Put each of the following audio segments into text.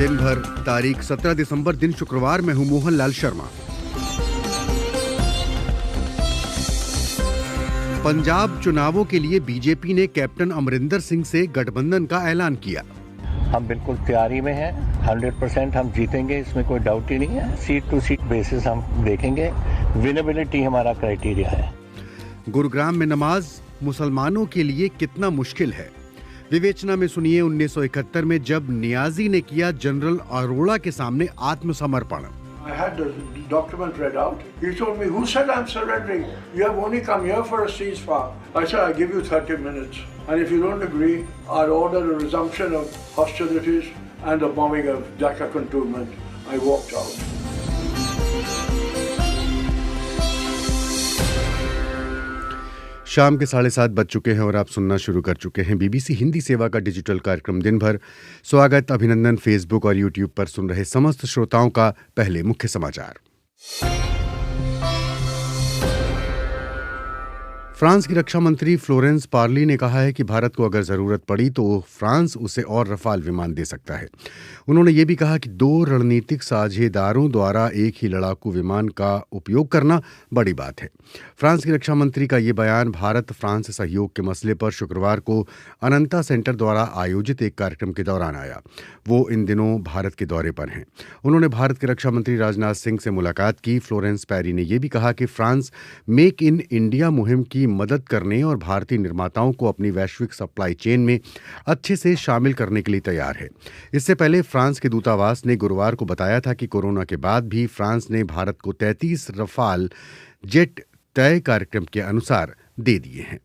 दिन भर तारीख 17 दिसंबर दिन शुक्रवार में हूं मोहन लाल शर्मा। पंजाब चुनावों के लिए बीजेपी ने कैप्टन अमरिंदर सिंह से गठबंधन का ऐलान किया। हम बिल्कुल तैयारी में हैं, 100% हम जीतेंगे, इसमें कोई डाउट ही नहीं है। सीट टू सीट बेसिस हम देखेंगे, विनेबिलिटी हमारा क्राइटेरिया है। गुरुग्राम में नमाज मुसलमानों के लिए कितना मुश्किल है, विवेचना में सुनिए 1971 में जब नियाजी ने किया जनरल अरोड़ा के सामने आत्मसमर्पण। I had the document read out. He told me, "Who said I'm surrendering? You have only come here for a ceasefire." I said, "I give you 30 minutes, and if you don't agree, I'll order a resumption of hostilities and the bombing of Dhaka cantonment." I walked out. शाम के 7:30 बज चुके हैं और आप सुनना शुरू कर चुके हैं बीबीसी हिंदी सेवा का डिजिटल कार्यक्रम दिन भर। स्वागत, अभिनंदन। फेसबुक और यूट्यूब पर सुन रहे समस्त श्रोताओं का पहले मुख्य समाचार। फ्रांस की रक्षा मंत्री फ्लोरेंस पार्ली ने कहा है कि भारत को अगर जरूरत पड़ी तो फ्रांस उसे और रफाल विमान दे सकता है। उन्होंने ये भी कहा कि दो रणनीतिक साझेदारों द्वारा एक ही लड़ाकू विमान का उपयोग करना बड़ी बात है। फ्रांस की रक्षा मंत्री का ये बयान भारत फ्रांस सहयोग के मसले पर शुक्रवार को अनंता सेंटर द्वारा आयोजित एक कार्यक्रम के दौरान आया। वो इन दिनों भारत के दौरे पर हैं। उन्होंने भारत के रक्षा मंत्री राजनाथ सिंह से मुलाकात की। फ्लोरेंस पैरी ने यह भी कहा कि फ्रांस मेक इन इंडिया मुहिम की मदद करने और भारतीय निर्माताओं को अपनी वैश्विक सप्लाई चेन में अच्छे से शामिल करने के लिए तैयार है। इससे पहले फ्रांस के दूतावास ने गुरुवार को बताया था कि कोरोना के बाद भी फ्रांस ने भारत को 33 रफाल जेट तय कार्यक्रम के अनुसार दे दिए हैं।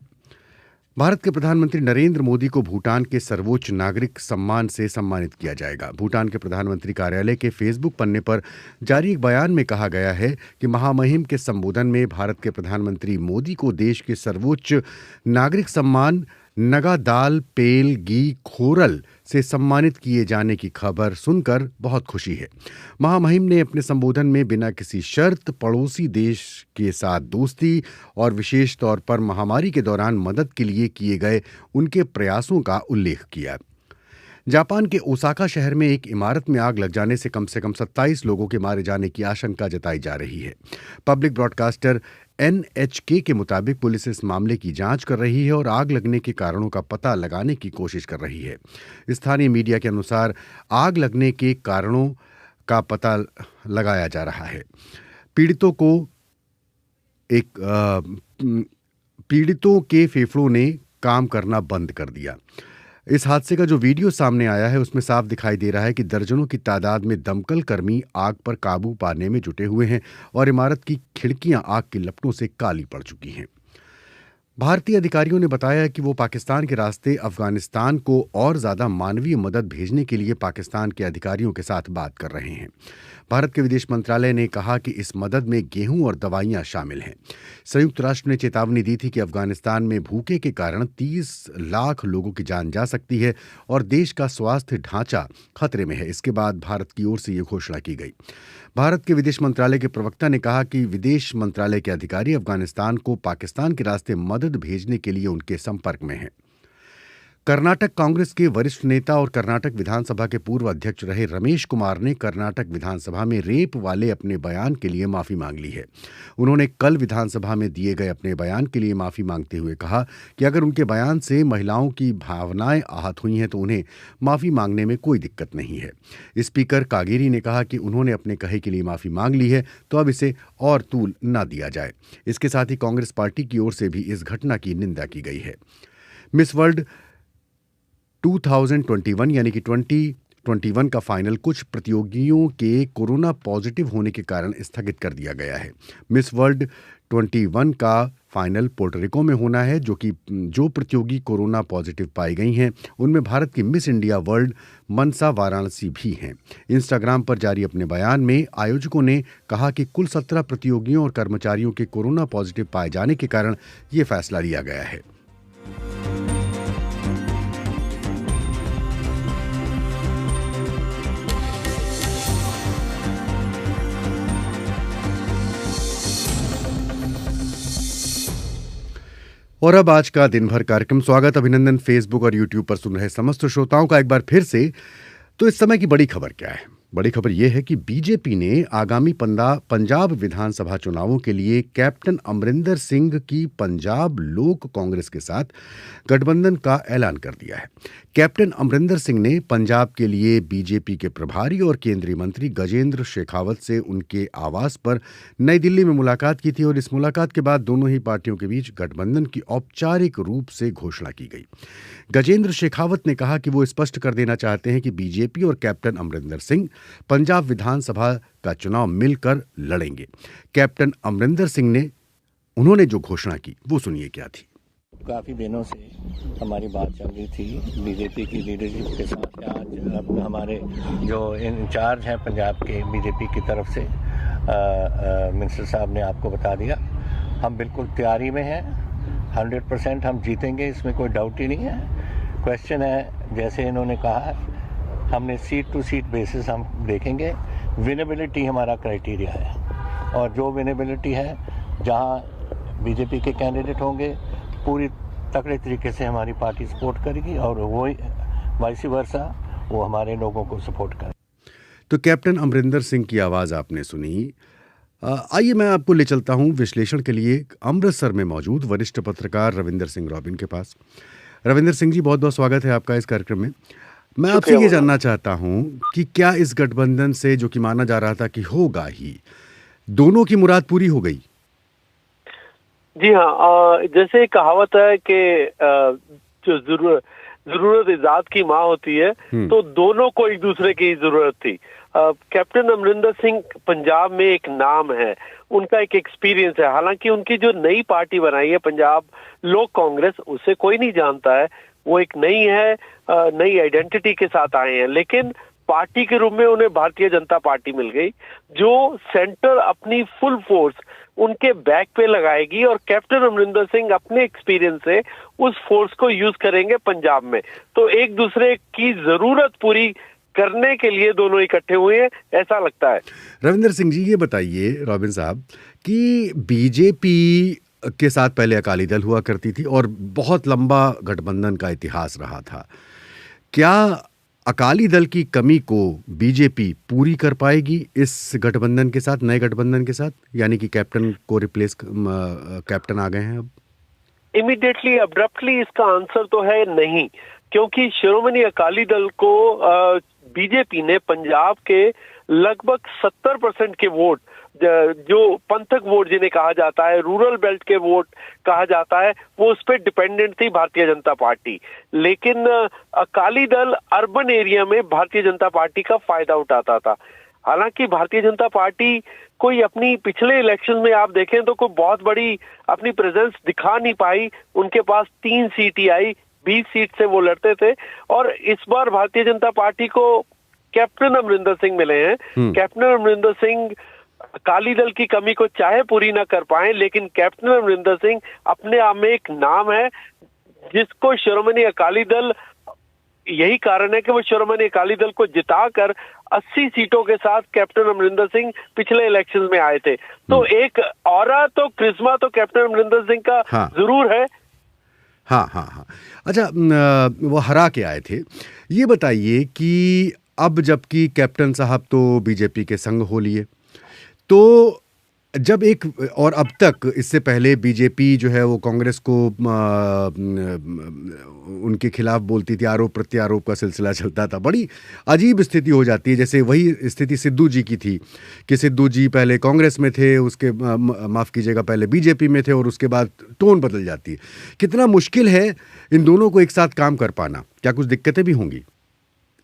भारत के प्रधानमंत्री नरेंद्र मोदी को भूटान के सर्वोच्च नागरिक सम्मान से सम्मानित किया जाएगा। भूटान के प्रधानमंत्री कार्यालय के फेसबुक पन्ने पर जारी एक बयान में कहा गया है कि महामहिम के संबोधन में भारत के प्रधानमंत्री मोदी को देश के सर्वोच्च नागरिक सम्मान नगा दाल पेल गी खोरल से सम्मानित किए जाने की खबर सुनकर बहुत खुशी है। महामहिम ने अपने संबोधन में बिना किसी शर्त पड़ोसी देश के साथ दोस्ती और विशेष तौर पर महामारी के दौरान मदद के लिए किए गए उनके प्रयासों का उल्लेख किया। जापान के ओसाका शहर में एक इमारत में आग लग जाने से कम 27 लोगों के मारे जाने की आशंका जताई जा रही है। पब्लिक ब्रॉडकास्टर NHK के मुताबिक पुलिस इस मामले की जांच कर रही है और आग लगने के कारणों का पता लगाने की कोशिश कर रही है। स्थानीय मीडिया के अनुसार आग लगने के कारणों का पता लगाया जा रहा है। पीड़ितों के फेफड़ों ने काम करना बंद कर दिया। इस हादसे का जो वीडियो सामने आया है उसमें साफ दिखाई दे रहा है कि दर्जनों की तादाद में दमकल कर्मी आग पर काबू पाने में जुटे हुए हैं और इमारत की खिड़कियां आग की लपटों से काली पड़ चुकी हैं। भारतीय अधिकारियों ने बताया कि वो पाकिस्तान के रास्ते अफगानिस्तान को और ज्यादा मानवीय मदद भेजने के लिए पाकिस्तान के अधिकारियों के साथ बात कर रहे हैं। भारत के विदेश मंत्रालय ने कहा कि इस मदद में गेहूं और दवाइयां शामिल हैं। संयुक्त राष्ट्र ने चेतावनी दी थी कि अफगानिस्तान में भूखे के कारण 30 लाख लोगों की जान जा सकती है और देश का स्वास्थ्य ढांचा खतरे में है। इसके बाद भारत की ओर से ये घोषणा की गई। भारत के विदेश मंत्रालय के प्रवक्ता ने कहा कि विदेश मंत्रालय के अधिकारी अफगानिस्तान को पाकिस्तान के रास्ते मदद भेजने के लिए उनके संपर्क में हैं। कर्नाटक कांग्रेस के वरिष्ठ नेता और कर्नाटक विधानसभा के पूर्व अध्यक्ष रहे रमेश कुमार ने कर्नाटक विधानसभा में रेप वाले अपने बयान के लिए माफी मांग ली है। उन्होंने कल विधानसभा में दिए गए अपने बयान के लिए माफी मांगते हुए कहा कि अगर उनके बयान से महिलाओं की भावनाएं आहत हुई हैं तो उन्हें माफी मांगने में कोई दिक्कत नहीं है। स्पीकर कागेरी ने कहा कि उन्होंने अपने कहे के लिए माफी मांग ली है तो अब इसे और तूल न दिया जाए। इसके साथ ही कांग्रेस पार्टी की ओर से भी इस घटना की निंदा की गई है। मिस वर्ल्ड 2021 यानी कि 2021 का फाइनल कुछ प्रतियोगियों के कोरोना पॉजिटिव होने के कारण स्थगित कर दिया गया है। मिस वर्ल्ड 21 का फाइनल पोर्टोरिको में होना है। जो प्रतियोगी कोरोना पॉजिटिव पाई गई हैं उनमें भारत की मिस इंडिया वर्ल्ड मनसा वाराणसी भी हैं। इंस्टाग्राम पर जारी अपने बयान में आयोजकों ने कहा कि कुल 17 प्रतियोगियों और कर्मचारियों के कोरोना पॉजिटिव पाए जाने के कारण ये फैसला लिया गया है। और अब आज का दिन भर कार्यक्रम। स्वागत, अभिनंदन। फेसबुक और यूट्यूब पर सुन रहे समस्त श्रोताओं का एक बार फिर से तो इस समय की बड़ी खबर क्या है? बड़ी खबर यह है कि बीजेपी ने आगामी पंजाब विधानसभा चुनावों के लिए कैप्टन अमरिंदर सिंह की पंजाब लोक कांग्रेस के साथ गठबंधन का ऐलान कर दिया है। कैप्टन अमरिंदर सिंह ने पंजाब के लिए बीजेपी के प्रभारी और केंद्रीय मंत्री गजेंद्र शेखावत से उनके आवास पर नई दिल्ली में मुलाकात की थी और इस मुलाकात के बाद दोनों ही पार्टियों के बीच गठबंधन की औपचारिक रूप से घोषणा की गई। गजेंद्र शेखावत ने कहा कि वो स्पष्ट कर देना चाहते हैं कि बीजेपी और कैप्टन अमरिंदर सिंह पंजाब विधानसभा का चुनाव मिलकर लड़ेंगे। कैप्टन अमरिंदर सिंह ने उन्होंने जो घोषणा की वो सुनिए क्या थी। काफ़ी दिनों से हमारी बात चल रही थी बीजेपी की लीडरशिप के साथ। आज अब हमारे जो इंचार्ज हैं पंजाब के बीजेपी की तरफ से मिनिस्टर साहब ने आपको बता दिया, हम बिल्कुल तैयारी में हैं। 100% हम जीतेंगे, इसमें कोई डाउट ही नहीं है। क्वेश्चन है, जैसे इन्होंने कहा, हमने सीट टू सीट बेसिस हम देखेंगे। विनेबिलिटी हमारा क्राइटेरिया है और जो विनेबिलिटी है, जहां बीजेपी के कैंडिडेट होंगे पूरी तगड़े तरीके से हमारी पार्टी सपोर्ट करेगी और वो वाइस वर्सा वो हमारे लोगों को सपोर्ट करें। तो कैप्टन अमरिंदर सिंह की आवाज़ आपने सुनी। आइए मैं आपको ले चलता हूं विश्लेषण के लिए अमृतसर में मौजूद वरिष्ठ पत्रकार रविंदर सिंह रॉबिन के पास। रविंदर सिंह जी, बहुत बहुत स्वागत है आपका इस कार्यक्रम में। मैं आपसे ये जानना चाहता हूं कि क्या इस गठबंधन से, जो कि माना जा रहा था कि होगा ही, दोनों की मुराद पूरी हो गई? जी हाँ, जैसे कहावत है कि जो जरूरत इजाद की माँ होती है, तो दोनों को एक दूसरे की जरूरत थी। कैप्टन अमरिंदर सिंह पंजाब में एक नाम है, उनका एक एक्सपीरियंस है। हालांकि उनकी जो नई पार्टी बनाई है पंजाब लोक कांग्रेस, उसे कोई नहीं जानता है। वो एक नई है, नई आइडेंटिटी के साथ आए हैं, लेकिन पार्टी के रूप में उन्हें भारतीय जनता पार्टी मिल गई, जो सेंटर अपनी फुल फोर्स उनके बैक पे लगाएगी और कैप्टन अमरिंदर सिंह अपने एक्सपीरियंस से उस फोर्स को यूज करेंगे पंजाब में। तो एक दूसरे की जरूरत पूरी करने के लिए दोनों इकट्ठे हुए हैं, ऐसा लगता है। रविंदर सिंह जी, ये बताइए रॉबिन साहब कि बीजेपी के साथ पहले अकाली दल हुआ करती थी और बहुत लंबा गठबंधन का इतिहास रहा था। क्या अकाली दल की कमी को बीजेपी पूरी कर पाएगी इस गठबंधन के साथ, नए गठबंधन के साथ? यानी कि कैप्टन को रिप्लेस कैप्टन आ गए हैं अब इमीडिएटली, अब्रप्टली। इसका आंसर तो है नहीं, क्योंकि शिरोमणि अकाली दल को बीजेपी ने पंजाब के लगभग 70% के वोट, जो पंथक वोट जिन्हें कहा जाता है, रूरल बेल्ट के वोट कहा जाता है, वो उस पर डिपेंडेंट थी भारतीय जनता पार्टी। लेकिन अकाली दल अर्बन एरिया में भारतीय जनता पार्टी का फायदा उठाता था। हालांकि भारतीय जनता पार्टी कोई अपनी पिछले इलेक्शन में आप देखें तो कोई बहुत बड़ी अपनी प्रेजेंस दिखा नहीं पाई। उनके पास 3 सीट ही आई, 20 सीट से वो लड़ते थे। और इस बार भारतीय जनता पार्टी को कैप्टन अमरिंदर सिंह मिले हैं। कैप्टन अमरिंदर सिंह अकाली दल की कमी को चाहे पूरी ना कर पाए, लेकिन कैप्टन अमरिंदर सिंह अपने आप में एक नाम है, जिसको शिरोमणि अकाली दल, यही कारण है कि वो शिरोमणि अकाली दल को जिताकर 80 सीटों के साथ कैप्टन अमरिंदर सिंह पिछले इलेक्शंस में आए थे। तो एक ऑरा तो क्रिस्मा तो कैप्टन अमरिंदर सिंह का जरूर है। हाँ। अच्छा, वो हरा के आए थे। ये बताइए कि अब जबकि कैप्टन साहब तो बीजेपी के संग हो लिए, तो जब एक और अब तक इससे पहले बीजेपी जो है वो कांग्रेस को उनके खिलाफ बोलती थी, आरोप प्रत्यारोप का सिलसिला चलता था। बड़ी अजीब स्थिति हो जाती है, जैसे वही स्थिति सिद्धू जी की थी कि सिद्धू जी पहले कांग्रेस में थे, उसके माफ़ कीजिएगा पहले बीजेपी में थे और उसके बाद टोन बदल जाती है। कितना मुश्किल है इन दोनों को एक साथ काम कर पाना? क्या कुछ दिक्कतें भी होंगी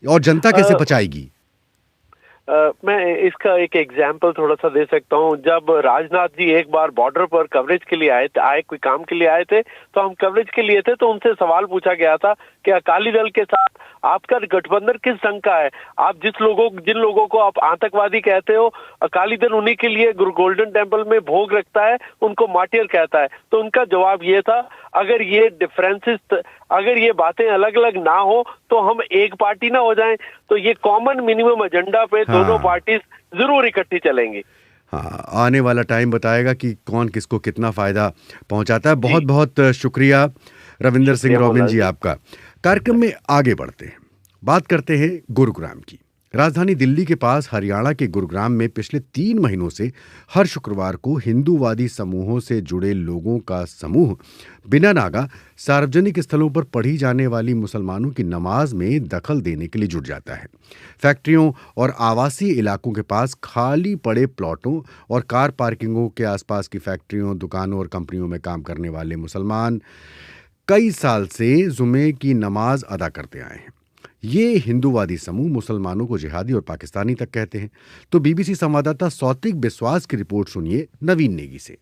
और जनता कैसे बचाएगी? मैं इसका एक एग्जाम्पल थोड़ा सा दे सकता हूँ। जब राजनाथ जी एक बार बॉर्डर पर कवरेज के लिए आए कोई काम के लिए आए थे, तो हम कवरेज के लिए थे, तो उनसे सवाल पूछा गया था कि अकाली दल के साथ आपका गठबंधन किस संघ का है? आप जिन लोगों को आप आतंकवादी कहते हो, अकाली दल उन्हीं के लिए गोल्डन टेम्पल में भोग रखता है, उनको मार्टियर कहता है। तो उनका जवाब ये था, अगर ये डिफरेंसेस, अगर ये बातें अलग अलग ना हो तो हम एक पार्टी ना हो जाएं। तो ये कॉमन मिनिमम एजेंडा पे दोनों पार्टी जरूर इकट्ठी चलेंगी। हाँ, आने वाला टाइम बताएगा कि कौन किसको कितना फायदा पहुंचाता है। बहुत बहुत शुक्रिया रविंदर सिंह रॉबिन जी आपका। कार्यक्रम में आगे बढ़ते हैं। बात करते हैं गुरुग्राम की। राजधानी दिल्ली के पास हरियाणा के गुरुग्राम में पिछले 3 महीनों से हर शुक्रवार को हिंदूवादी समूहों से जुड़े लोगों का समूह बिना नागा सार्वजनिक स्थलों पर पढ़ी जाने वाली मुसलमानों की नमाज में दखल देने के लिए जुट जाता है। फैक्ट्रियों और आवासीय इलाकों के पास खाली पड़े प्लॉटों और कार पार्किंगों के आसपास की फैक्ट्रियों, दुकानों और कंपनियों में काम करने वाले मुसलमान कई साल से जुमे की नमाज अदा करते आए हैं। ये हिंदूवादी समूह मुसलमानों को जिहादी और पाकिस्तानी तक कहते हैं। तो बीबीसी संवाददाता सौतिक बिस्वास की रिपोर्ट सुनिए नवीन नेगी से।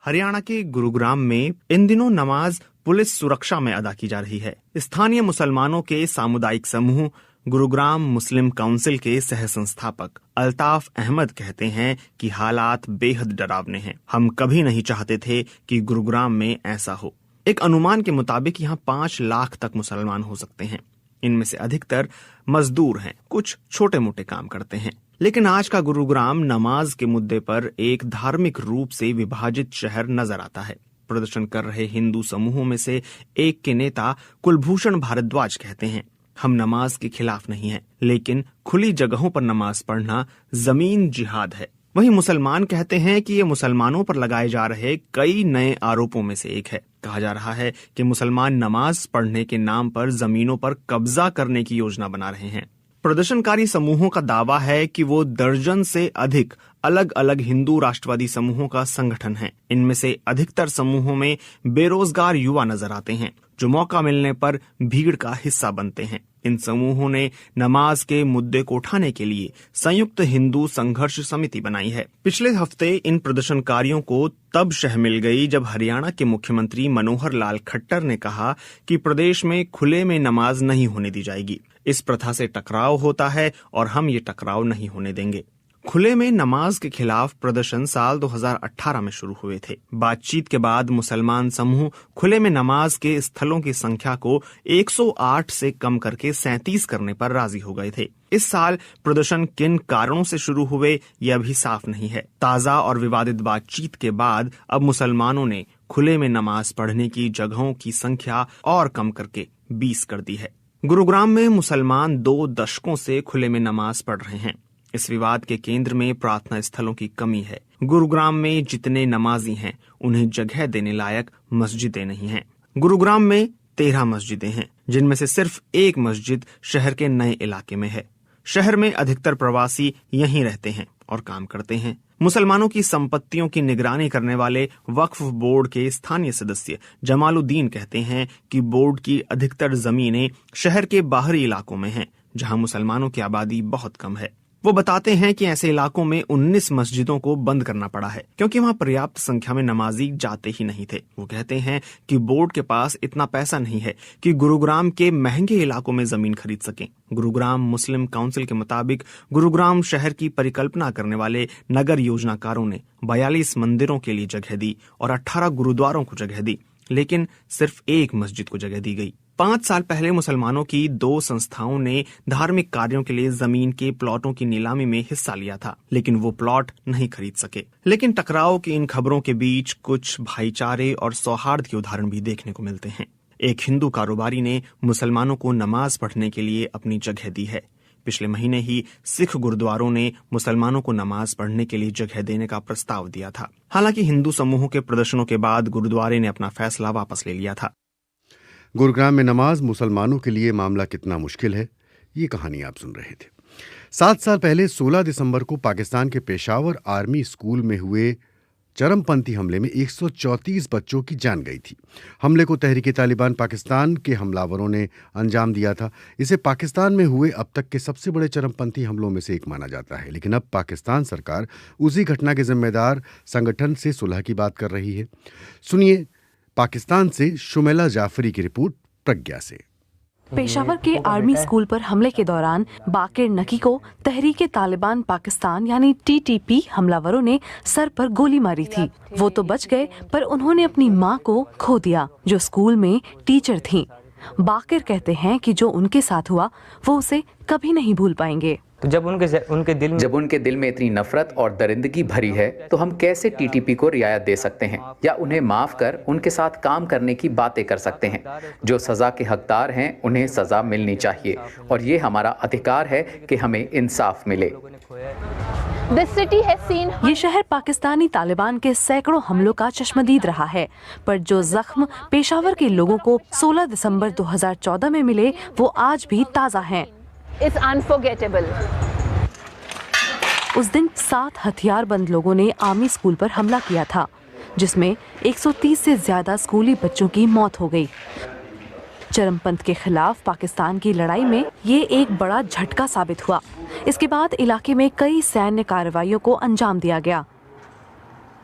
हरियाणा के गुरुग्राम में इन दिनों नमाज पुलिस सुरक्षा में अदा की जा रही है। स्थानीय मुसलमानों के सामुदायिक समूह गुरुग्राम मुस्लिम काउंसिल के सह संस्थापक अल्ताफ अहमद कहते हैं कि हालात बेहद डरावने हैं। हम कभी नहीं चाहते थे कि गुरुग्राम में ऐसा हो। एक अनुमान के मुताबिक यहाँ 5 लाख तक मुसलमान हो सकते हैं। इनमें से अधिकतर मजदूर हैं, कुछ छोटे मोटे काम करते हैं। लेकिन आज का गुरुग्राम नमाज के मुद्दे पर एक धार्मिक रूप से विभाजित शहर नजर आता है। प्रदर्शन कर रहे हिंदू समूहों में से एक के नेता कुलभूषण भारद्वाज कहते हैं, हम नमाज के खिलाफ नहीं हैं, लेकिन खुली जगहों पर नमाज पढ़ना जमीन जिहाद है। वहीं मुसलमान कहते हैं कि ये मुसलमानों पर लगाए जा रहे कई नए आरोपों में से एक है। कहा जा रहा है कि मुसलमान नमाज पढ़ने के नाम पर जमीनों पर कब्जा करने की योजना बना रहे हैं। प्रदर्शनकारी समूहों का दावा है कि वो दर्जन से अधिक अलग अलग हिंदू राष्ट्रवादी समूहों का संगठन है। इनमें से अधिकतर समूहों में बेरोजगार युवा नजर आते हैं, जो मौका मिलने पर भीड़ का हिस्सा बनते हैं। इन समूहों ने नमाज के मुद्दे को उठाने के लिए संयुक्त हिंदू संघर्ष समिति बनाई है। पिछले हफ्ते इन प्रदर्शनकारियों को तब शह मिल गई जब हरियाणा के मुख्यमंत्री मनोहर लाल खट्टर ने कहा कि प्रदेश में खुले में नमाज नहीं होने दी जाएगी। इस प्रथा से टकराव होता है और हम ये टकराव नहीं होने देंगे। खुले में नमाज के खिलाफ प्रदर्शन साल 2018 में शुरू हुए थे। बातचीत के बाद मुसलमान समूह खुले में नमाज के स्थलों की संख्या को 108 से कम करके 37 करने पर राजी हो गए थे। इस साल प्रदर्शन किन कारणों से शुरू हुए यह अभी साफ नहीं है। ताजा और विवादित बातचीत के बाद अब मुसलमानों ने खुले में नमाज पढ़ने की जगहों की संख्या और कम करके 20 कर दी है। गुरुग्राम में मुसलमान 2 दशकों से खुले में नमाज पढ़ रहे हैं। इस विवाद के केंद्र में प्रार्थना स्थलों की कमी है। गुरुग्राम में जितने नमाजी हैं, उन्हें जगह देने लायक मस्जिदें नहीं हैं। गुरुग्राम में 13 मस्जिदें हैं, जिनमें से सिर्फ एक मस्जिद शहर के नए इलाके में है। शहर में अधिकतर प्रवासी यहीं रहते हैं और काम करते हैं। मुसलमानों की संपत्तियों की निगरानी करने वाले वक्फ बोर्ड के स्थानीय सदस्य जमालुद्दीन कहते हैं कि बोर्ड की अधिकतर जमीनें शहर के बाहरी इलाकों में हैं, जहां मुसलमानों की आबादी बहुत कम है। वो बताते हैं कि ऐसे इलाकों में 19 मस्जिदों को बंद करना पड़ा है, क्योंकि वहां पर्याप्त संख्या में नमाजी जाते ही नहीं थे। वो कहते हैं कि बोर्ड के पास इतना पैसा नहीं है कि गुरुग्राम के महंगे इलाकों में जमीन खरीद सकें। गुरुग्राम मुस्लिम काउंसिल के मुताबिक गुरुग्राम शहर की परिकल्पना करने वाले नगर योजनाकारों ने 42 मंदिरों के लिए जगह दी और 18 गुरुद्वारों को जगह दी, लेकिन सिर्फ एक मस्जिद को जगह दी गई। 5 साल पहले मुसलमानों की 2 संस्थाओं ने धार्मिक कार्यों के लिए जमीन के प्लॉटों की नीलामी में हिस्सा लिया था, लेकिन वो प्लॉट नहीं खरीद सके। लेकिन टकराव की इन खबरों के बीच कुछ भाईचारे और सौहार्द के उदाहरण भी देखने को मिलते हैं। एक हिंदू कारोबारी ने मुसलमानों को नमाज पढ़ने के लिए अपनी जगह दी है। पिछले महीने ही सिख गुरुद्वारों ने मुसलमानों को नमाज पढ़ने के लिए जगह देने का प्रस्ताव दिया था। हालांकि हिंदू समूहों के प्रदर्शनों के बाद गुरुद्वारे ने अपना फैसला वापस ले लिया था। गुरुग्राम में नमाज मुसलमानों के लिए मामला कितना मुश्किल है, ये कहानी आप सुन रहे थे। 7 साल पहले 16 दिसंबर को पाकिस्तान के पेशावर आर्मी स्कूल में हुए चरमपंथी हमले में 134 बच्चों की जान गई थी। हमले को तहरीक तालिबान पाकिस्तान के हमलावरों ने अंजाम दिया था। इसे पाकिस्तान में हुए अब तक के सबसे बड़े चरमपंथी हमलों में से एक माना जाता है। लेकिन अब पाकिस्तान सरकार उसी घटना के जिम्मेदार संगठन से सुलह की बात कर रही है। सुनिए पाकिस्तान से शुमेला जाफरी की रिपोर्ट प्रज्ञा से। पेशावर के आर्मी स्कूल पर हमले के दौरान बाकिर नकी को तहरीके तालिबान पाकिस्तान यानी TTP हमलावरों ने सर पर गोली मारी थी। वो तो बच गए, पर उन्होंने अपनी मां को खो दिया, जो स्कूल में टीचर थीं। बाकिर कहते हैं कि जो उनके साथ हुआ वो उसे कभी नहीं भूल पाएंगे। तो जब उनके दिल में इतनी नफरत और दरिंदगी भरी है तो हम कैसे टीटीपी को रियायत दे सकते हैं या उन्हें माफ कर उनके साथ काम करने की बातें कर सकते हैं। जो सजा के हकदार हैं उन्हें सजा मिलनी चाहिए और ये हमारा अधिकार है कि हमें इंसाफ मिले। ये शहर पाकिस्तानी तालिबान के सैकड़ों हमलों का चश्मदीद रहा है, पर जो जख्म पेशावर के लोगों को 16 दिसंबर 2014 में मिले वो आज भी ताज़ा हैं। उस दिन 7 हथियारबंद लोगों ने आर्मी स्कूल पर हमला किया था, जिसमें 130 से ज्यादा स्कूली बच्चों की मौत हो गई। चरमपंथ के खिलाफ पाकिस्तान की लड़ाई में ये एक बड़ा झटका साबित हुआ। इसके बाद इलाके में कई सैन्य कार्रवाइयों को अंजाम दिया गया,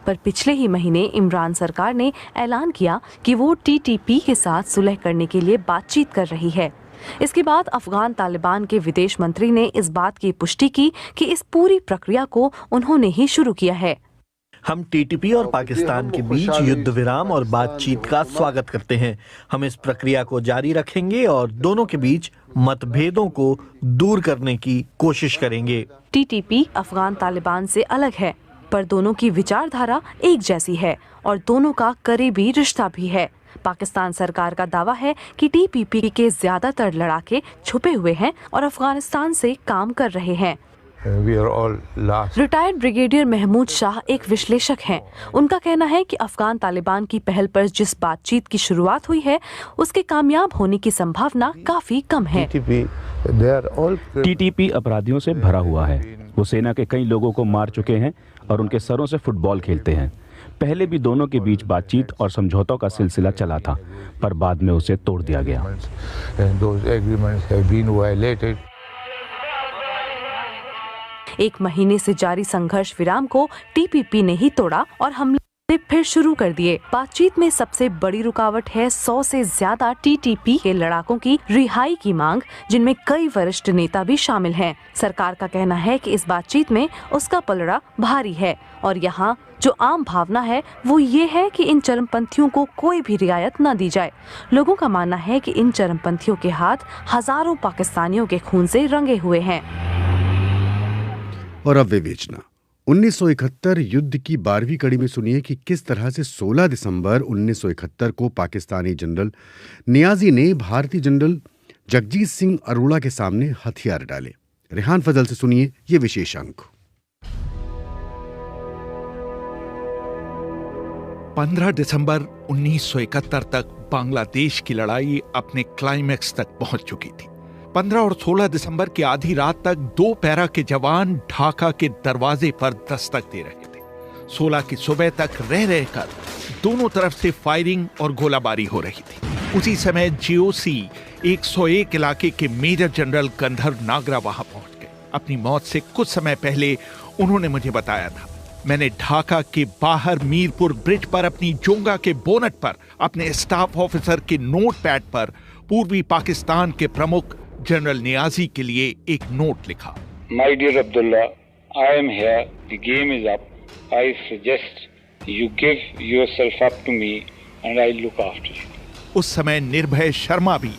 पर पिछले ही महीने इमरान सरकार ने ऐलान किया कि वो टीटीपी के साथ सुलह करने के लिए बातचीत कर रही है। इसके बाद अफगान तालिबान के विदेश मंत्री ने इस बात की पुष्टि की कि इस पूरी प्रक्रिया को उन्होंने ही शुरू किया है। हम टीटीपी और पाकिस्तान के बीच युद्ध विराम और बातचीत का स्वागत करते हैं। हम इस प्रक्रिया को जारी रखेंगे और दोनों के बीच मतभेदों को दूर करने की कोशिश करेंगे। टीटीपी अफगान तालिबान से अलग है, पर दोनों की विचारधारा एक जैसी है और दोनों का करीबी रिश्ता भी है। पाकिस्तान सरकार का दावा है कि टीपीपी के ज्यादातर लड़ाके छुपे हुए हैं और अफगानिस्तान से काम कर रहे हैं। रिटायर्ड ब्रिगेडियर महमूद शाह एक विश्लेषक हैं। उनका कहना है कि अफगान तालिबान की पहल पर जिस बातचीत की शुरुआत हुई है उसके कामयाब होने की संभावना काफी कम है। टीटीपी अपराधियों से भरा हुआ है। वो सेना के कई लोगों को मार चुके हैं और उनके सरों से फुटबॉल खेलते हैं। पहले भी दोनों के बीच बातचीत और समझौतों का सिलसिला चला था, पर बाद में उसे तोड़ दिया गया। एक महीने से जारी संघर्ष विराम को टीपीपी ने ही तोड़ा और हमले फिर शुरू कर दिए। बातचीत में सबसे बड़ी रुकावट है 100 से ज्यादा टीटीपी के लड़ाकों की रिहाई की मांग, जिनमें कई वरिष्ठ नेता भी शामिल हैं। सरकार का कहना है कि इस बातचीत में उसका पलड़ा भारी है और यहाँ जो आम भावना है वो ये है कि इन चरमपंथियों को कोई भी रियायत न दी जाए। लोगों का मानना है कि इन चरमपंथियों के हाथ हजारों पाकिस्तानियों के खून से रंगे हुए हैं। और अब विवेचना 1971 युद्ध की 12वीं कड़ी में सुनिए कि किस तरह से 16 दिसंबर 1971 को पाकिस्तानी जनरल नियाजी ने भारतीय जनरल जगजीत सिंह अरोड़ा के सामने हथियार डाले। रेहान फजल से सुनिए ये विशेष अंक। 15 दिसंबर 1971 तक बांग्लादेश की लड़ाई अपने क्लाइमैक्स तक पहुंच चुकी थी। 15 और 16 दिसंबर की आधी रात तक 2 पैरा के जवान ढाका के दरवाजे पर दस्तक दे रहे थे। 16 की सुबह तक रह रहकर दोनों तरफ से फायरिंग और गोलाबारी हो रही थी। उसी समय जीओसी 101 इलाके के मेजर जनरल गंधर्व नागरा वहां पहुंच गए। अपनी मौत से कुछ समय पहले उन्होंने मुझे बताया था, मैंने ढाका के बाहर मीरपुर ब्रिज पर अपनी जोंगा के बोनट पर अपने स्टाफ ऑफिसर के नोट पैड पर पूर्वी पाकिस्तान के प्रमुख जनरल नियाजी के लिए एक नोट लिखा। My dear Abdullah, I am here. The game is up. I suggest you give yourself up to me and I'll look after you. उस समय निर्भय शर्मा भी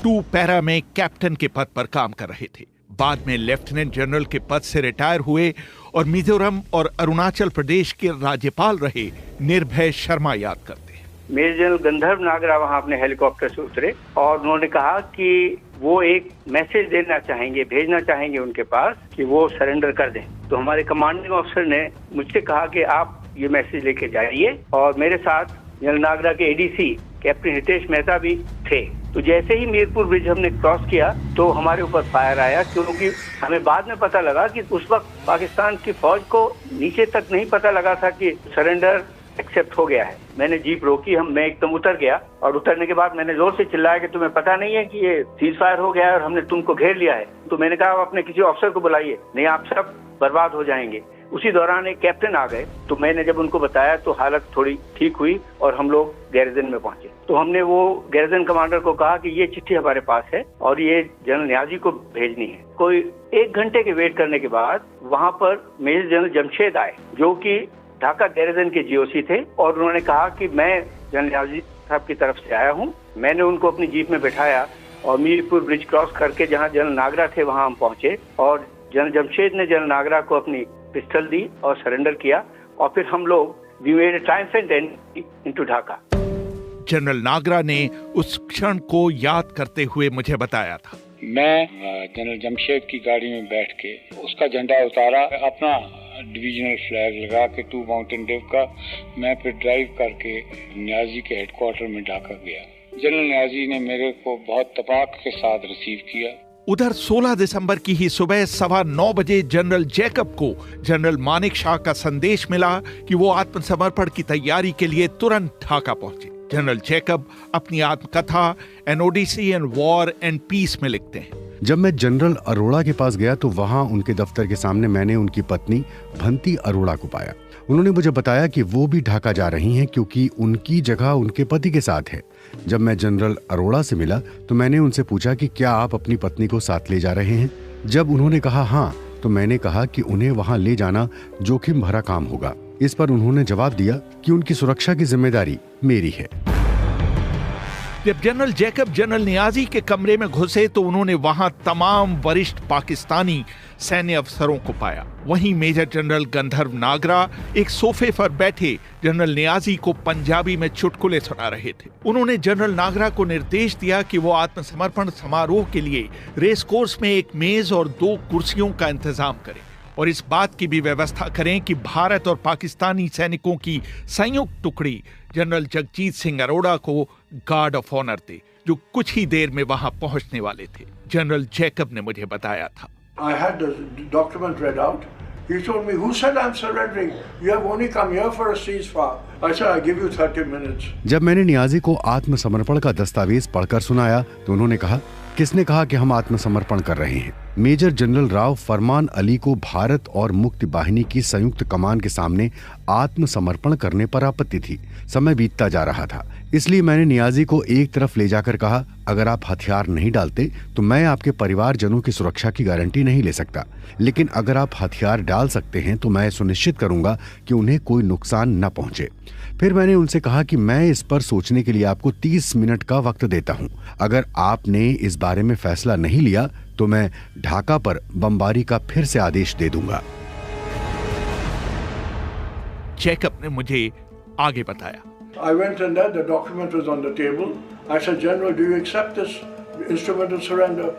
2 पैरा में कैप्टन के पद पर काम कर रहे थे। बाद में लेफ्टिनेंट जनरल के पद से रिटायर हुए और मिजोरम और अरुणाचल प्रदेश के राज्यपाल रहे निर्भय शर्मा याद करते हैं। मेजर जनरल गंधर्व नागरा वहां अपने हेलीकॉप्टर से उतरे और उन्होंने कहा कि वो एक मैसेज देना चाहेंगे, भेजना चाहेंगे उनके पास कि वो सरेंडर कर दें। तो हमारे कमांडिंग ऑफिसर ने मुझसे कहा कि आप ये मैसेज लेके जाइए, और मेरे साथ जनरल नागरा के एडीसी कैप्टन हितेश मेहता भी थे। तो जैसे ही मीरपुर ब्रिज हमने क्रॉस किया तो हमारे ऊपर फायर आया, क्योंकि हमें बाद में पता लगा कि उस वक्त पाकिस्तान की फौज को नीचे तक नहीं पता लगा था कि सरेंडर एक्सेप्ट हो गया है। मैंने जीप रोकी, मैं एकदम उतर गया और उतरने के बाद मैंने जोर से चिल्लाया कि तुम्हें पता नहीं है कि ये सीज फायर हो गया है और हमने तुमको घेर लिया है। तो मैंने कहा आप अपने किसी ऑफिसर को बुलाइए, नहीं आप सब बर्बाद हो जाएंगे। उसी दौरान एक कैप्टन आ गए, तो मैंने जब उनको बताया तो हालत थोड़ी ठीक हुई और हम लोग गैरिजन में पहुंचे। तो हमने वो गैरिजन कमांडर को कहा कि ये चिट्ठी हमारे पास है और ये जनरल नियाजी को भेजनी है। कोई 1 घंटे के वेट करने के बाद वहां पर मेजर जनरल जमशेद आए, जो कि ढाका गैरिजन के जीओसी थे, और उन्होंने कहा कि मैं जनरल नियाजी साहब की तरफ से आया हूँ। मैंने उनको अपनी जीप में बैठाया और मीरपुर ब्रिज क्रॉस करके जहाँ जनरल नागरा थे वहाँ हम पहुंचे और जनरल जमशेद ने जनरल नागरा को अपनी पिस्टल दी और सरेंडर किया और फिर हम लोग we made a triumphant entry into Dhaka. General Nagra ने उस क्षण को याद करते हुए मुझे बताया था। मैं जनरल जमशेद की गाड़ी में बैठ के उसका झंडा उतारा, अपना डिविजनल फ्लैग लगा के 2 माउंटेन ड्यू का मैं फिर ड्राइव करके न्याजी के हेडक्वार्टर में ढाका गया। जनरल न्याजी ने मेरे को बहुत तपाक के साथ रिसीव किया। उधर 16 दिसंबर की ही सुबह 9:15 बजे जनरल जैकब को जनरल मानेक शॉ का संदेश मिला कि वो आत्मसमर्पण की तैयारी के लिए तुरंत ढाका पहुंचे। जनरल जैकब अपनी आत्मकथा an Odyssey and war and peace में लिखते हैं। जब मैं जनरल अरोड़ा के पास गया तो वहां उनके दफ्तर के सामने मैंने उनकी पत्नी भंती अरोड़ा को पाया। उन्होंने मुझे बताया कि वो भी ढाका जा रही हैं क्योंकि उनकी जगह उनके पति के साथ है। जब मैं जनरल अरोड़ा से मिला तो मैंने उनसे पूछा कि क्या आप अपनी पत्नी को साथ ले जा रहे हैं। जब उन्होंने कहा हाँ, तो मैंने कहा कि उन्हें वहां ले जाना जोखिम भरा काम होगा। इस पर उन्होंने जवाब दिया कि उनकी सुरक्षा की जिम्मेदारी मेरी है। जब जनरल जैकब जनरल नियाजी के कमरे में घुसे तो उन्होंने वहां तमाम वरिष्ठ पाकिस्तानी सैन्य अफसरों को पाया। वहीं मेजर जनरल गंधर्व नागरा एक सोफे पर बैठे जनरल नियाजी को पंजाबी में चुटकुले सुना रहे थे। उन्होंने जनरल नागरा को निर्देश दिया कि वो आत्मसमर्पण समारोह के लिए रेस कोर्स में एक मेज और 2 कुर्सियों का इंतजाम करें और इस बात की भी व्यवस्था करें कि भारत और पाकिस्तानी सैनिकों की संयुक्त टुकड़ी जनरल जगजीत सिंह अरोड़ा को गार्ड ऑफ ऑनर दे, जो कुछ ही देर में वहां पहुंचने वाले थे। जनरल जैकब ने मुझे बताया था। I had the document read out. He told me, who said I'm surrendering? You have only come here for a ceasefire. I said, I give you 30 minutes. जब मैंने नियाजी को आत्मसमर्पण का दस्तावेज पढ़कर सुनाया तो उन्होंने कहा, किसने कहा कि हम आत्मसमर्पण कर रहे हैं? मेजर जनरल राव फरमान अली को भारत और मुक्ति बाहिनी की संयुक्त कमान के सामने आत्मसमर्पण करने पर आपत्ति थी। समय बीतता जा रहा था, इसलिए मैंने नियाजी को एक तरफ ले जाकर कहा, अगर आप हथियार नहीं डालते तो मैं आपके परिवारजनों की सुरक्षा की गारंटी नहीं ले सकता, लेकिन अगर आप हथियार डाल सकते हैं तो मैं सुनिश्चित करूंगा कि उन्हें कोई नुकसान न पहुंचे। फिर मैंने उनसे कहा कि मैं इस पर सोचने के लिए आपको 30 मिनट का वक्त देता हूं। अगर आपने इस बारे में फैसला नहीं लिया तो मैं ढाका पर बमबारी का फिर से आदेश दे दूंगा। जैकब ने मुझे आगे बताया। I went in there, the document was on the table. I said, General, do you accept this instrument of surrender?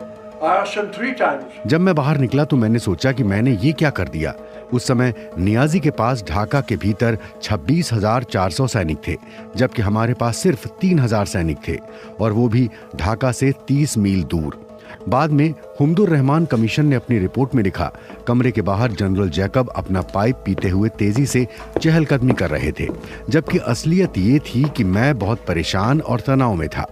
I asked him 3 times. जब मैं बाहर निकला तो मैंने सोचा कि मैंने ये क्या कर दिया। उस समय नियाजी के पास ढाका के भीतर 26,400 सैनिक थे, जबकि हमारे पास सिर्फ 3,000 सैनिक थे और वो भी ढाका से 30 मील दूर। बाद में हुमदुर रहमान कमीशन ने अपनी रिपोर्ट में लिखा, कमरे के बाहर जनरल जैकब अपना पाइप पीते हुए तेजी से चहलकदमी कर रहे थे, जबकि असलियत ये थी कि मैं बहुत परेशान और तनाव में था।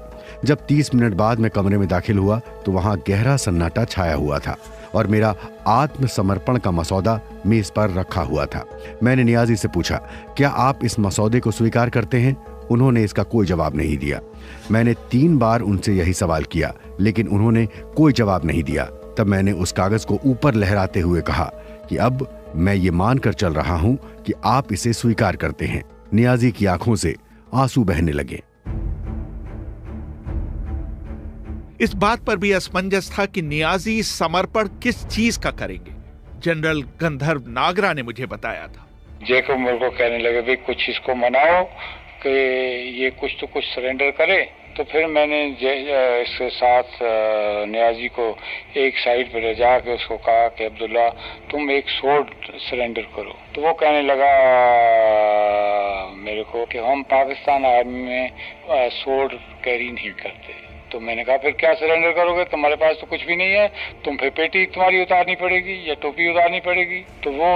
जब 30 मिनट बाद मैं कमरे में दाखिल हुआ तो वहां गहरा सन्नाटा छाया हुआ था और मेरा आत्मसमर्पण का मसौदा मेज पर रखा हुआ था। मैंने नियाजी से पूछा, क्या आप इस मसौदे को स्वीकार करते हैं? उन्होंने इसका कोई जवाब नहीं दिया। मैंने 3 बार उनसे यही सवाल किया, लेकिन उन्होंने कोई जवाब नहीं दिया। तब मैंने उस कागज को ऊपर लहराते हुए कहा कि अब मैं ये मानकर चल रहा हूं कि आप इसे स्वीकार करते हैं। नियाजी की आंखों से आंसू बहने लगे। इस बात पर भी असमंजस था कि नियाजी समर्पण किस चीज का करेंगे। जनरल गंधर्व नागरा ने मुझे बताया था। जैकब मेरे को कहने लगे, भाई कुछ इसको मनाओ कि ये कुछ तो कुछ सरेंडर करे। तो फिर मैंने इसके साथ नियाजी को एक साइड पर ले जाके उसको कहा कि अब्दुल्ला तुम एक सोर्ड सरेंडर करो। तो वो कहने लगा मेरे को कि हम पाकिस्तान आर्मी में सोर्ड कैरी नहीं करते। तो मैंने कहा फिर क्या सरेंडर करोगे? तुम्हारे पास तो कुछ भी नहीं है, तुम फिर पेटी तुम्हारी उतारनी पड़ेगी या टोपी उतारनी पड़ेगी। तो वो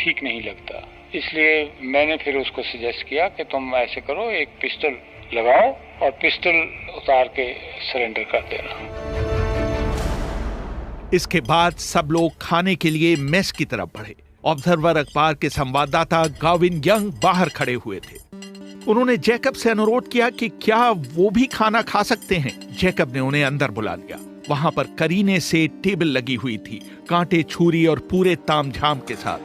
ठीक नहीं लगता, इसलिए मैंने फिर उसको सजेस्ट किया कि तुम ऐसे करो, एक पिस्टल लगाओ और पिस्टल उतार के सरेंडर कर देना। इसके बाद सब लोग खाने के लिए मेस की तरफ बढ़े। ऑब्जर्वर अखबार के संवाददाता गाविन यंग बाहर खड़े हुए थे। उन्होंने जैकब से अनुरोध किया कि क्या वो भी खाना खा सकते हैं। जैकब ने उन्हें अंदर बुला लिया। वहां पर करीने से टेबल लगी हुई थी, कांटे, छुरी और पूरे तामझाम के साथ।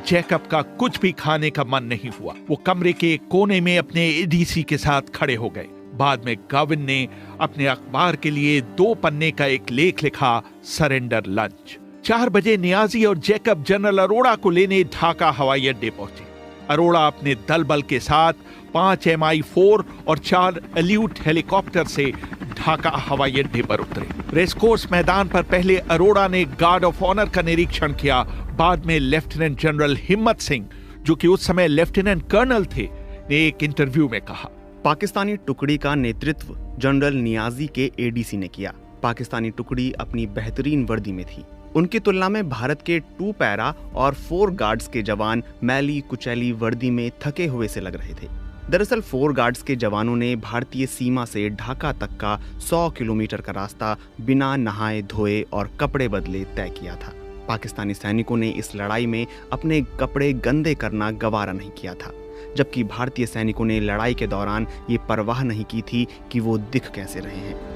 जैकब का कुछ भी खाने का मन नहीं हुआ। वो कमरे के एक कोने में अपने एडीसी के साथ खड़े हो गए। बाद में गाविन ने अपने अखबार के लिए 2 पन्ने का एक लेख लिखा, सरेंडर लंच। 4 बजे नियाजी और जैकब जनरल अरोड़ा को लेने ढाका हवाई अड्डे पहुंचे। अरोड़ा अपने दल बल के साथ 5 MI-4 और 4 एल्यूट हेलीकॉप्टर से ढाका हवाई अड्डे पर उतरे। रेसकोर्स मैदान पर पहले अरोड़ा ने गार्ड ऑफ ऑनर का निरीक्षण किया। बाद में लेफ्टिनेंट जनरल हिम्मत सिंह, जो कि उस समय लेफ्टिनेंट कर्नल थे, ने एक इंटरव्यू में कहा, पाकिस्तानी टुकड़ी का नेतृत्व जनरल नियाजी के ADC ने किया। पाकिस्तानी टुकड़ी अपनी बेहतरीन वर्दी में थी। उनकी तुलना में भारत के 2 पैरा और 4 गार्ड्स के जवान मैली कुचैली वर्दी में थके हुए से लग रहे थे। दरअसल 4 गार्ड्स के जवानों ने भारतीय सीमा से ढाका तक का 100 किलोमीटर का रास्ता बिना नहाए धोए और कपड़े बदले तय किया था। पाकिस्तानी सैनिकों ने इस लड़ाई में अपने कपड़े गंदे करना गवारा नहीं किया था, जबकि भारतीय सैनिकों ने लड़ाई के दौरान ये परवाह नहीं की थी कि वो दिख कैसे रहे हैं।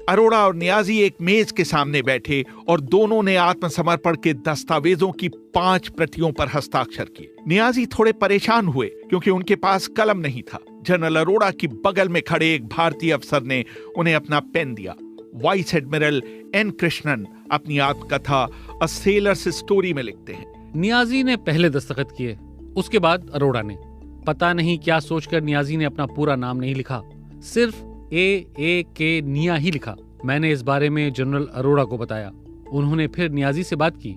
अरोड़ा और नियाजी एक मेज के सामने बैठे और दोनों ने आत्मसमर्पण के दस्तावेजों की 5 प्रतियों पर हस्ताक्षर किए। नियाजी थोड़े परेशान हुए क्योंकि उनके पास कलम नहीं था। जनरल अरोड़ा की बगल में खड़े एक भारतीय अफसर ने उन्हें अपना पेन दिया। Vice admiral N. कृष्णन अपनी आत्मकथा अ सेलर्स स्टोरी में लिखते हैं, नियाजी ने पहले दस्तखत किए, उसके बाद अरोड़ा ने। पता नहीं क्या सोचकर नियाजी ने अपना पूरा नाम नहीं लिखा, सिर्फ A.A.K. निया ही लिखा। मैंने इस बारे में जनरल अरोड़ा को बताया। उन्होंने फिर नियाजी से बात की।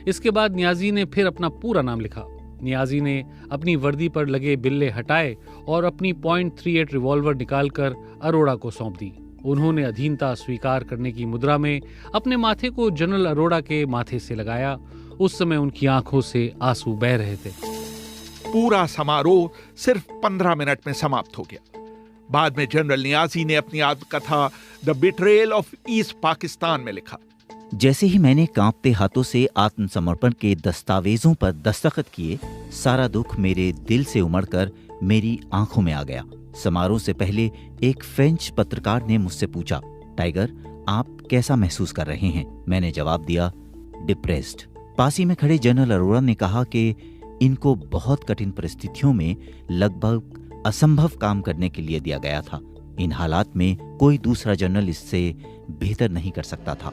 इसके बाद नियाजी ने फिर अपना पूरा नाम लिखा। नियाजी ने अपनी वर्दी पर लगे बिल्ले हटाए और अपनी .38 रिवॉल्वर निकालकर अरोड़ा को सौंप दी। उन्होंने अधीनता स्वीकार करने की मुद्रा में अपने माथे को जनरल अरोड़ा के माथे से लगाया। उस समय उनकी आंखों से आंसू बह रहे थे। पूरा समारोह सिर्फ 15 मिनट में समाप्त हो गया। बाद में जनरल नियाजी ने अपनी आत्मकथा the betrayal of east Pakistan में लिखा, जैसे ही मैंने कांपते हाथों से आत्मसमर्पण के दस्तावेजों पर दस्तखत किए, सारा दुख मेरे दिल से उमड़कर मेरी आंखों में आ गया। समारोह से पहले एक फ्रेंच पत्रकार ने मुझसे पूछा, टाइगर, आप कैसा महसूस कर रहे हैं? मैंने जवाब दिया, डिप्रेस्ड। पास ही में खड़े जनरल अरोड़ा ने कहा कि इनको बहुत कठिन परिस्थितियों में लगभग असंभव काम करने के लिए दिया गया था। इन हालात में कोई दूसरा जनरल इससे बेहतर नहीं कर सकता था।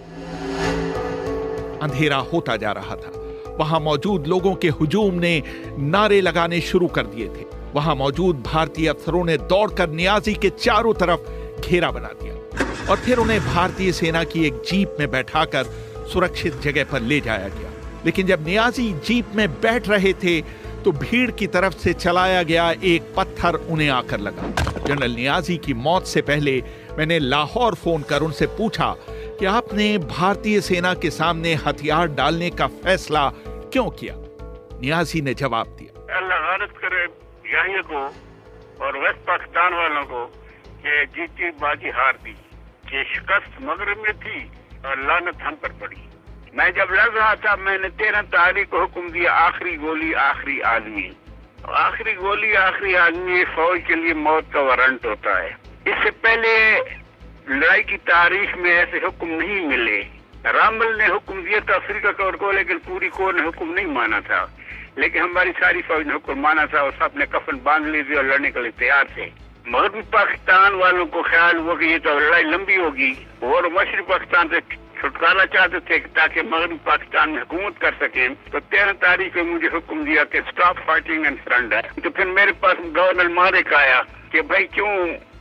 अंधेरा होता जा रहा था। वहां मौजूद लोगों के हुजूम ने नारे लगाने शुरू कर दिए थे। वहां मौजूद भारतीय अफसरों ने दौड़कर नियाजी के चारों तरफ घेरा बना दिया और फिर उन्हें भारतीय सेना की एक जीप में बैठाकर सुरक्षित जगह पर ले जाया गया। लेकिन जब नियाजी जीप में बैठ रहे थे तो भीड़ की तरफ से चलाया गया एक पत्थर उन्हें आकर लगा। जनरल नियाजी की मौत से पहले मैंने लाहौर फोन कर उनसे पूछा कि आपने भारतीय सेना के सामने हथियार डालने का फैसला क्यों किया? नियाजी ने जवाब दिया, अल्लाह गारत करे यहीं को और वेस्ट पाकिस्तान वालों को कि जीती बाजी हार दी, कि शिकस्त मगरब में थी और लानत हम पर पड़ी। मैं जब लड़ रहा था, मैंने 13 तारीख को हुक्म दिया, आखिरी गोली आखिरी आदमी। आखिरी गोली आखिरी आदमी फौज के लिए मौत का वारंट होता है। इससे पहले लड़ाई की तारीख में ऐसे हुक्म नहीं मिले। रामल ने हुक्म दिया था अफ्रीका कोर को, लेकिन पूरी कोर ने हुक्म नहीं माना था। लेकिन हमारी सारी फौज ने हुक्म माना था और सबने कफन बांध ली थी और लड़ने के लिए तैयार थे। मगरबी पाकिस्तान वालों को ख्याल हुआ कि ये तो लड़ाई लंबी होगी और मशरक़ी पाकिस्तान से छुटकारा चाहते थे ताकि मगरबी पाकिस्तान में हुकूमत कर सकें। तो 13 तारीख को मुझे हुक्म दिया कि स्टॉप फाइटिंग एंड सरेंडर। तो फिर मेरे पास गवर्नर मालिक आया कि भाई क्यों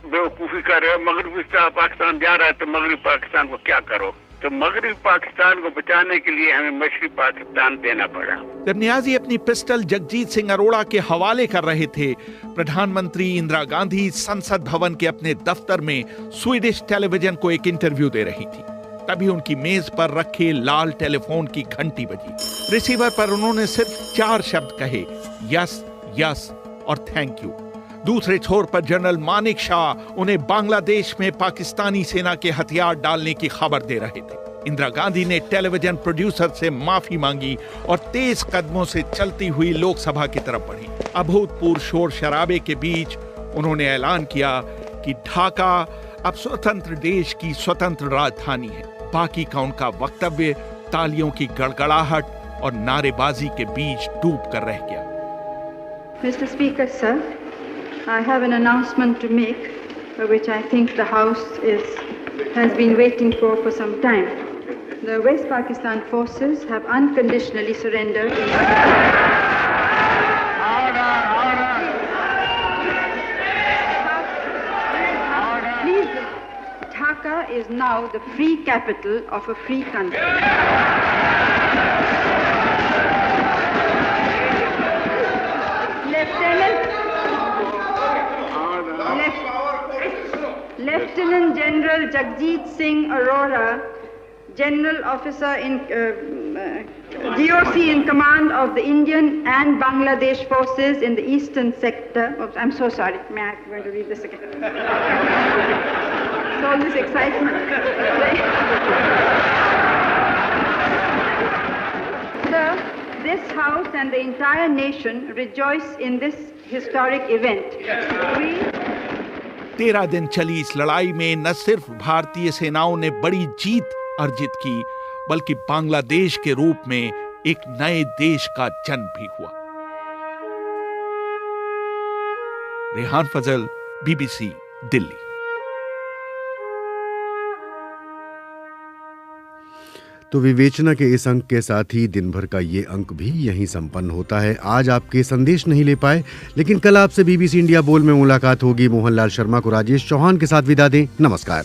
बेवकूफ़ी कर रहे हो, मगरबी पाकिस्तान जा रहा है तो मगरबी पाकिस्तान को क्या करो। तो मगरबी पाकिस्तान को बचाने के लिए हमें मशरक़ी पाकिस्तान देना पड़ा। जब नियाजी अपनी पिस्टल जगजीत सिंह अरोड़ा के हवाले कर रहे थे, प्रधानमंत्री इंदिरा गांधी संसद भवन के अपने दफ्तर में स्वीडिश टेलीविजन को एक इंटरव्यू दे रही थी। तभी उनकी मेज पर रखे लाल टेलीफोन की घंटी बजी। रिसीवर पर उन्होंने सिर्फ 4 शब्द कहे, यस यस और थैंक यू। दूसरे छोर पर जनरल मानिक शाह उन्हें बांग्लादेश में पाकिस्तानी सेना के हथियार डालने की खबर दे रहे थे। इंदिरा गांधी ने टेलीविजन प्रोड्यूसर से माफी मांगी और तेज कदमों से चलती हुई लोकसभा की तरफ बढ़ी। अभूतपूर्व शोर शराबे के बीच उन्होंने ऐलान किया कि ढाका अब स्वतंत्र देश की स्वतंत्र राजधानी है। बाकी का उनका वक्तव्य तालियों की गड़गड़ाहट और नारेबाजी के बीच डूब कर रह गया। Mr. Speaker, sir, I have an announcement to make, for which I think the House is has been waiting for some time. The West Pakistan forces have unconditionally surrendered. Please, Dhaka is now the free capital of a free country. Lieutenant General Jagjit Singh Arora, General Officer in GOC in command of the Indian and Bangladesh forces in the eastern sector. Oops, I'm so sorry. May I going to read this again? It's all this excitement. Sir, this house and the entire nation rejoice in this historic event. 13 दिन चली इस लड़ाई में न सिर्फ भारतीय सेनाओं ने बड़ी जीत अर्जित की, बल्कि बांग्लादेश के रूप में एक नए देश का जन्म भी हुआ। रेहान फजल, BBC, दिल्ली। तो विवेचना के इस अंक के साथ ही दिन भर का ये अंक भी यहीं संपन्न होता है। आज आपके संदेश नहीं ले पाए, लेकिन कल आपसे BBC इंडिया बोल में मुलाकात होगी। मोहनलाल शर्मा को राजेश चौहान के साथ विदा दें। नमस्कार।